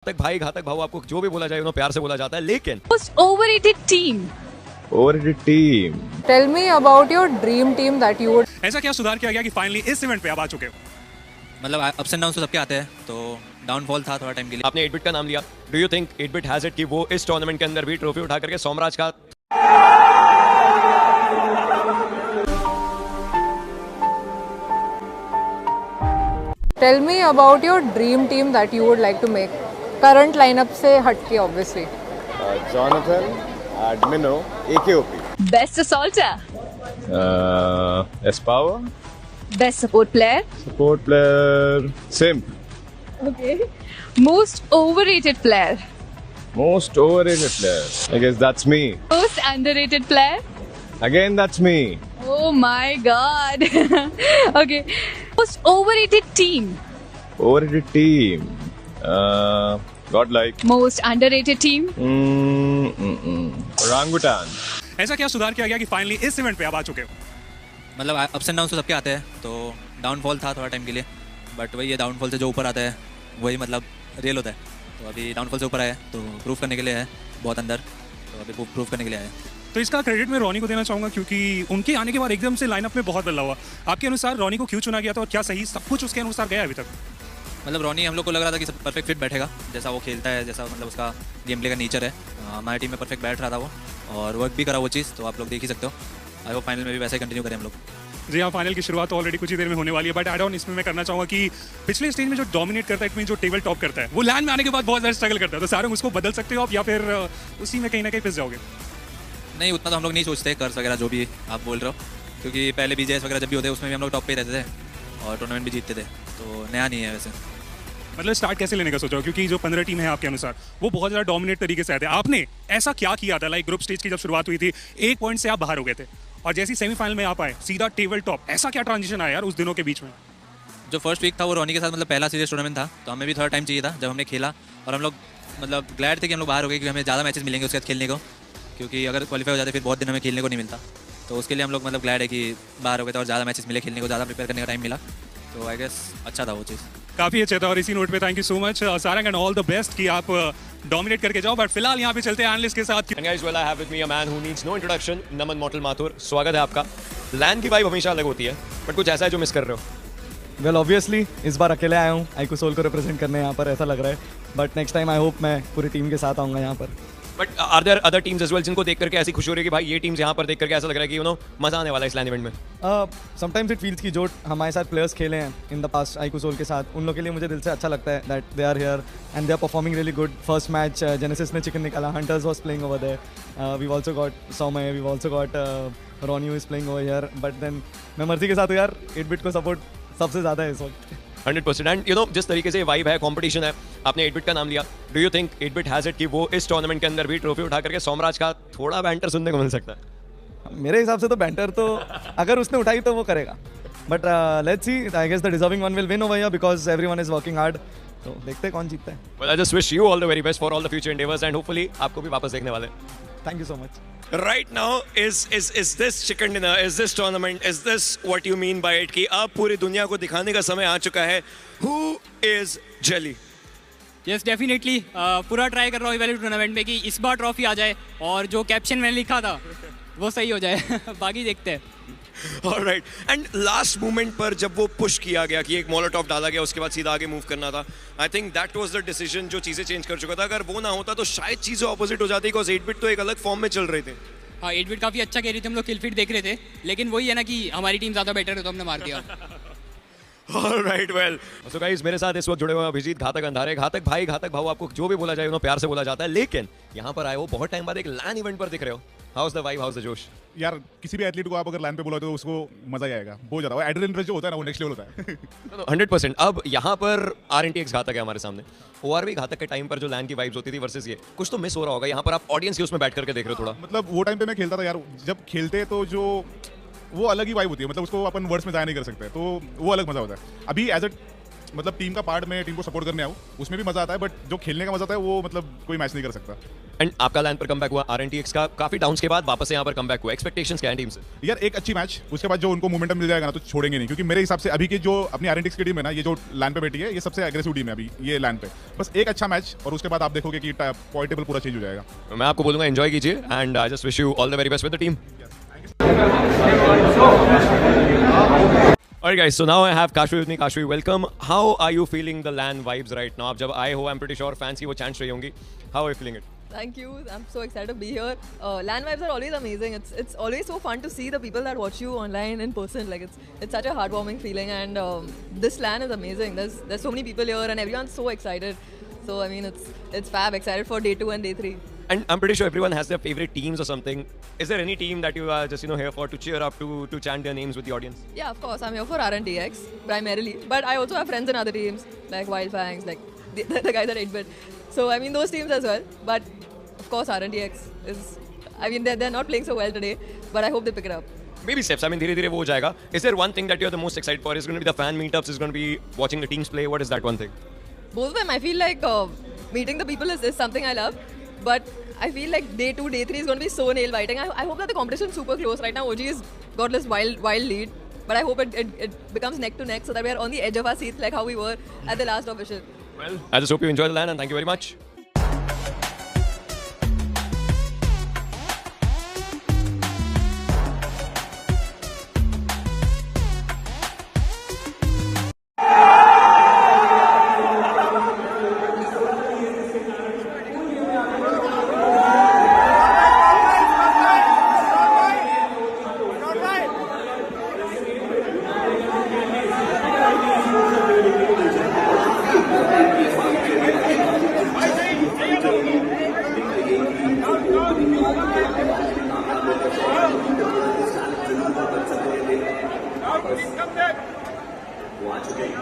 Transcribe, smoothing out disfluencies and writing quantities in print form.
घातक भाई घातक भाव आपको जो भी बोला जाए उन्हें प्यार से बोला जाता है, लेकिन Most overrated team. Overrated team. Tell me about your dream team that you would. ऐसा क्या सुधार किया गया कि फाइनली इस इवेंट पे आप आ चुके हो? मतलब अप्स एंड डाउन तो सबके आते हैं, तो डाउनफॉल था थोड़ा टाइम के लिए। आपने 8-बिट का नाम लिया। डू यू थिंक 8-बिट हैज इट कि वो इस टूर्नामेंट के अंदर भी ट्रॉफी उठा करके सोमराज का Tell me about your dream team that you would like to make. Current lineup से हटके obviously. Jonathan, Admino, AKOP. Best assaulter. S-Power. Best support player. Support player. Simp. Okay. Most overrated player. Most overrated player. I guess that's me. Most underrated player. Again, that's me. Oh my god. Okay. Most overrated team. Overrated team. Godlike. Most underrated team. Orangutan. ऐसा क्या सुधार किया गया कि finally इस event पे आप आ चुके हो? मतलब अप्स एंड डाउन तो सबके आते हैं, तो डाउनफॉल था थोड़ा टाइम के लिए, बट वही है, डाउनफॉल से जो ऊपर आता है वही मतलब रियल होता है। तो अभी डाउनफॉल से ऊपर आया है, तो प्रूव करने के लिए है बहुत अंदर, तो अभी प्रूव करने के लिए आया है। तो इसका क्रेडिट मैं रॉनी को देना चाहूंगा, क्योंकि उनके आने के बाद एकदम से लाइनअप में बहुत बदलाव हुआ। आपके अनुसार रॉनी को क्यों चुना गया था और क्या सही सब कुछ उसके अनुसार गया अभी तक? मतलब रॉनी हम लोग को लग रहा था कि सब परफेक्ट फिट बैठेगा, जैसा वो खेलता है, जैसा मतलब उसका गेम प्ले का नेचर है। हमारी टीम में परफेक्ट बैठ रहा था वो, और वर्क भी करा वो चीज़, तो आप लोग देख ही सकते हो। आई होप फाइनल में भी वैसे ही कंटिन्यू करें हम लोग। जी हाँ, फाइनल की शुरुआत ऑलरेडी कुछ ही देर में होने वाली है, बट एड ऑन इसमें मैं करना चाहूँगा कि पिछले स्टेज में जो डोमिनेट करता है, जो टेबल टॉप करता है, वो लैंड में आने के बाद बहुत ज़्यादा स्ट्रगल करता है। तो सारे उसको बदल सकते हो आप, या फिर उसी में कहीं ना कहीं पिस जाओगे? नहीं, उतना तो हम लोग नहीं सोचते कर्स वगैरह जो भी आप बोल रहे हो, क्योंकि पहले BJS वगैरह जब भी होते हैं उसमें भी हम लोग टॉप पे रहते थे और टूर्नामेंट भी जीतते थे, तो नया नहीं है वैसे। मतलब स्टार्ट कैसे लेने का सोचा हो? क्योंकि जो 15 टीम है आपके अनुसार वो बहुत ज़्यादा डोमिनेट तरीके से आए थे। आपने ऐसा क्या किया था, लाइक ग्रुप स्टेज की जब शुरुआत हुई थी, एक पॉइंट से आप बाहर हो गए थे और जैसे ही सेमीफाइनल में आप आए सीधा टेबल टॉप, ऐसा क्या ट्रांजिशन आया यार उस दिनों के बीच में? जो फर्स्ट वीक था वो रॉनी के साथ मतलब पहला सीरियस टूर्नामेंट था, तो हमें भी थोड़ा टाइम चाहिए था जब हमने खेला, और हम लोग मतलब ग्लैड थे कि हम लोग बाहर हो गए, क्योंकि हमें ज़्यादा मैचेस मिलेंगे उसके साथ खेलने को, क्योंकि अगर क्वालिफाई हो जाते फिर बहुत दिन हमें खेलने को नहीं मिलता। तो उसके लिए हम लोग मतलब ग्लैड है कि बाहर हो गए थे और ज़्यादा मैचेस मिले खेलने को, ज़्यादा प्रिपेयर करने का टाइम मिला, तो आई गेस अच्छा था वो चीज़। काफ़ी अच्छा था। और इसी नोट पे thank you so much Sarang and all the best कि आप डोमिनेट करके जाओ। बट फिलहाल यहाँ पे चलते हैं एनालिस्ट के साथ। And guys, well, I have with me a man who needs no introduction, नमन मॉर्टल माथुर। स्वागत है आपका। लैंड की वाइब हमेशा अलग होती है, बट कुछ ऐसा है जो मिस कर रहे हो? वेल ऑब्वियसली इस बार अकेले आया हूँ आईकू सोल को रिप्रेजेंट करने यहाँ पर, ऐसा लग रहा है, but next time I hope मैं पूरी टीम के साथ आऊँगा यहाँ पर। But are there other teams as well जिनको देख करके ऐसी खुशी हो रही है कि भाई ये टीम्स यहाँ पर देख करके ऐसा लग रहा है कि मजा आने वाला है इस लैंड इवेंट में? समटाइम्स इट फील्स की जो हमारे साथ प्लेयर्स खेले हैं in the past iQOO Soul के साथ, उन लोग के लिए मुझे दिल से अच्छा लगता है that they are here and they are performing really good. First match Genesis ने चिकन निकाला, Hunters was playing over there, we also got Saumya, we also got Ronnie who is playing over here, but then मैं मर्जी के साथ हूँ यार, 8-बिट को support सबसे ज़्यादा है इस वक्त। 100%। एंड जिस तरीके से वाइब है, कंपटीशन है, आपने 8-बिट का नाम लिया। डू यू थिंक 8-बिट हैज इट कि वो इस टूर्नामेंट के अंदर भी ट्रॉफी उठा करके सोमराज का थोड़ा बैंटर सुनने को मिल सकता है? मेरे हिसाब से तो बैंटर तो अगर उसने उठाई तो वो करेगा, but let's see, I guess the deserving one will win over here because everyone is working hard, तो देखते हैं कौन जीतता है। Well, I just wish you all the very best for all the future endeavours and hopefully आपको भी वापस देखने वाले हैं। Thank you so much. Right now is this chicken dinner, is this tournament, is this what you mean by it कि अब पूरी दुनिया को दिखाने का समय आ चुका है? Who is Jelly? Yes definitely पूरा ट्राई कर रहा हूँ वैल्यू टूर्नामेंट में कि इस बार ट्रॉफी आ जाए और जो कैप्शन मैंने लिखा था वो सही हो जाए। बाकी देखते हैं। Alright. And last moment पर जब वो पुश किया गया कि एक मोलोटॉफ डाला गया, उसके बाद सीधा आगे मूव करना था, I think that was the decision जो चीज़ें चेंज कर चुका था। अगर वो ना होता तो शायद चीज़ें ऑपोजिट हो जाती, बिकॉज 8-बिट तो एक अलग फॉर्म में चल रहे थे। हाँ 8-बिट काफ़ी अच्छा खेल रही थी, हम लोग किल फीड देख रहे थे, लेकिन वही है ना कि हमारी टीम ज़्यादा बेटर है तो हमने मार दिया। Alright, well. So guys, मेरे साथ इस वक्त जुड़े हुए हैं अभिजीत घातक अंधारे। घातक भाई घातक भाव आपको जो भी बोला जाए उन्हें प्यार से बोला जाता है, लेकिन यहाँ पर आए हो बहुत टाइम बाद एक लैंड इवेंट पर दिख रहे हो। House the vibe, house the जोश? यार किसी भी एथलीट को आप अगर लाइन पे बोला तो उसको मजा ही आएगा, बहुत ज्यादा। एड्रेनलिन रश जो होता है ना वो नेक्स्ट लेवल होता है। 100%। अब यहाँ पर RNTX घातक है हमारे सामने, ORV घातक के टाइम पर जो लैंड की वाइब्स होती थी वर्सेस ये, कुछ तो मिस हो रहा होगा यहाँ पर। आप ऑडियंस के उसमें बैठ करके देख रहे हो थोड़ा। मतलब वो टाइम पे मैं खेलता था यार, जब खेलते तो जो वो अलग ही वाइब होती है, मतलब उसको अपन वर्ड्स में जाया नहीं कर सकते, तो वो अलग मजा होता है। अभी एज अ मतलब टीम का पार्ट में टीम को सपोर्ट करने आऊँ उसमें भी मजा आता है, बट जो खेलने का मजा आता है वो मतलब कोई मैच नहीं कर सकता। एंड आपका लैंड पर कमबैक हुआ, RNTX का काफी डाउन्स के बाद वापस से यहाँ पर कमबैक हुआ, एक्सपेक्टेशंस क्या है टीम से? यार एक अच्छी मैच, उसके बाद जो उनको मोमेंटम मिल जाएगा ना तो छोड़ेंगे नहीं, क्योंकि मेरे हिसाब से अभी की जो अपनी RNTX की टीम है ना, ये जो लैंड पे बैठी है, ये सबसे एग्रेसिव टीम है अभी ये लैंड पे। बस एक अच्छा मैच और उसके बाद आप देखोगे कि पॉइंट टेबल पूरा चेंज हो जाएगा। मैं आपको बोलूंगा एंजॉय कीजिए and I just wish you all the very best with the team. Alright guys, so now I have Kashvi with me. Kashvi, welcome. How are you feeling the LAN vibes right now? आप जब आए हो, I'm pretty sure fans की वो chants रही होंगी. How are you feeling it? Thank you. I'm so excited to be here. LAN vibes are always amazing. It's always so fun to see the people that watch you online in person. Like it's such a heartwarming feeling, and this LAN is amazing. There's so many people here, and everyone's so excited. So I mean, it's fab. Excited for day 2 and day 3. And I'm pretty sure everyone has their favorite teams or something. Is there any team that you are just here for to cheer up, to chant their names with the audience? Yeah, of course. I'm here for RNTX primarily, but I also have friends in other teams like Wildfangs, like the guys at 8-bit. So I mean those teams as well. But of course RNTX is. I mean they're not playing so well today, but I hope they pick it up. Baby steps. I mean धीरे-धीरे वो हो जाएगा. Is there one thing that you're the most excited for? Is it going to be the fan meetups? Is it going to be watching the teams play? What is that one thing? Both of them. I feel like meeting the people is something I love, but I feel like day 2, day 3 is going to be so nail-biting. I hope that the competition is super close. Right now, OG has got this wild lead, but I hope it becomes neck to neck so that we are on the edge of our seats like how we were at the last official. Well, I just hope you enjoy the LAN and thank you very much. Watch again.